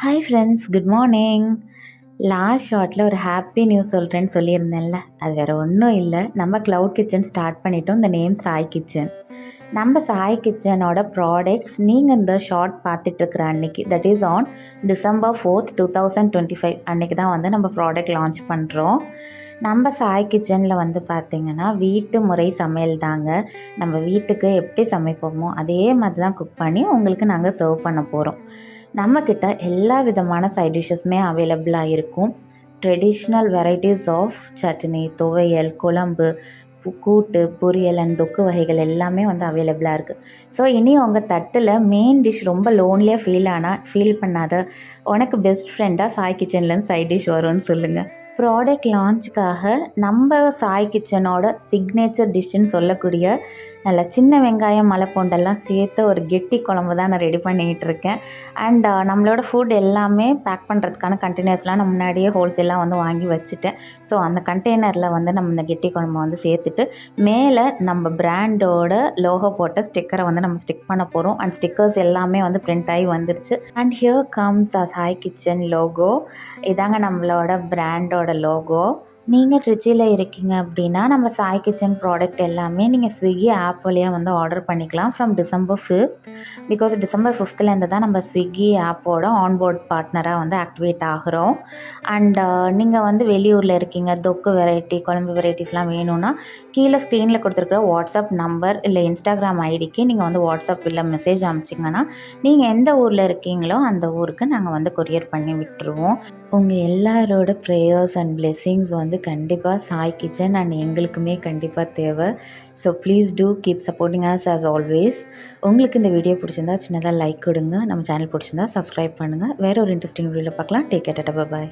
Hi friends, good morning. Last ஷார்ட்டில் ஒரு happy news சொல்கிறேன்னு சொல்லியிருந்தேன்ல, அது வேறு ஒன்றும் இல்லை. நம்ம க்ளவுட் கிச்சன் ஸ்டார்ட் பண்ணிட்டோம். இந்த நேம் சாய் கிச்சன். நம்ம சாய் கிச்சனோட ப்ராடக்ட்ஸ் நீங்கள் இந்த ஷார்ட் பார்த்துட்ருக்குற அன்னைக்கு, that is on December 4th 2025 அன்றைக்கி தான் வந்து நம்ம ப்ராடக்ட் லான்ச் பண்ணுறோம். நம்ம சாய் கிச்சனில் வந்து பார்த்திங்கன்னா வீட்டு முறை சமையல் தாங்க. நம்ம வீட்டுக்கு எப்படி சமைப்போமோ அதே மாதிரி தான் குக் பண்ணி உங்களுக்கு நாங்கள் சர்வ் பண்ண போகிறோம். நம்மக்கிட்ட எல்லா விதமான சைட் டிஷ்ஷஸுமே அவைலபிளாக இருக்கும். ட்ரெடிஷ்னல் வெரைட்டிஸ் ஆஃப் சட்னி, துவையல், குழம்பு, கூட்டு, பொரியல் அண்ட் தொக்கு வகைகள் எல்லாமே வந்து அவைலபிளாக இருக்குது. ஸோ இனி உங்கள் தட்டில் மெயின் டிஷ் ரொம்ப லோன்லியாக ஃபீல் பண்ணாத, உனக்கு பெஸ்ட் ஃப்ரெண்டாக சாய் கிச்சன்லேருந்து சைட் டிஷ் வரும்னு சொல்லுங்கள். ப்ராடக்ட் லான்ச்சுக்காக நம்ம சாய் கிச்சனோட சிக்னேச்சர் டிஷ்ஷுன்னு சொல்லக்கூடிய நல்ல சின்ன வெங்காயம், மலைப்பூண்டெல்லாம் சேர்த்து ஒரு கெட்டி குழம்பு தான் நான் ரெடி பண்ணிகிட்டு இருக்கேன். அண்ட் நம்மளோட ஃபுட் எல்லாமே பேக் பண்ணுறதுக்கான கண்டெய்னர்ஸ்லாம் நான் முன்னாடியே ஹோல்சேலாக வந்து வாங்கி வச்சுட்டேன். ஸோ அந்த கண்டெய்னரில் வந்து நம்ம இந்த கெட்டி குழம்பை வந்து சேர்த்துட்டு மேலே நம்ம பிராண்டோட லோகோ போட்ட ஸ்டிக்கரை வந்து நம்ம ஸ்டிக் பண்ண போகிறோம். அண்ட் ஸ்டிக்கர்ஸ் எல்லாமே வந்து பிரிண்ட் ஆகி வந்துருச்சு. And here comes Chai Kitchen logo. இதாங்க நம்மளோட பிராண்டோட லோகோ. நீங்கள் ட்ரிச்சியில் இருக்கீங்க அப்படின்னா நம்ம சாய் கிச்சன் ப்ராடக்ட் எல்லாமே நீங்கள் ஸ்விக்கி ஆப் வழியாக வந்து ஆர்டர் பண்ணிக்கலாம் from December 5th. Because December 5th தான் நம்ம ஸ்விக்கி ஆப்போட ஆன்போர்ட் பார்ட்னராக வந்து ஆக்டிவேட் ஆகிறோம். அண்ட் நீங்கள் வந்து வெளியூரில் இருக்கீங்க, தொக்கு வெரைட்டி, குழம்பு வெரைட்டிஸ்லாம் வேணும்னா கீழே ஸ்க்ரீனில் கொடுத்துருக்குற வாட்ஸ்அப் நம்பர் இல்லை இன்ஸ்டாகிராம் ஐடிக்கு நீங்கள் வந்து வாட்ஸ்அப் இல்லை மெசேஜ் அனுப்பிச்சிங்கன்னா நீங்கள் எந்த ஊரில் இருக்கீங்களோ அந்த ஊருக்கு நாங்கள் வந்து கொரியர் பண்ணி விட்டுருவோம். உங்கள் எல்லாரோட ப்ரேயர்ஸ் அண்ட் பிளெஸ்ஸிங்ஸ் வந்து கண்டிப்பாக சாய் கிச்சன் அண்ட் எங்களுக்குமே கண்டிப்பாக தேவை. So please do keep supporting us as always. உங்களுக்கு இந்த வீடியோ பிடிச்சிருந்தா சின்னதாக லைக் கொடுங்க. நம்ம சேனல் பிடிச்சிருந்தா சப்ஸ்கிரைப் பண்ணுங்கள். வேறு ஒரு இன்ட்ரெஸ்டிங் வீடியோவில் பார்க்கலாம். Take care, Tata, bye bye.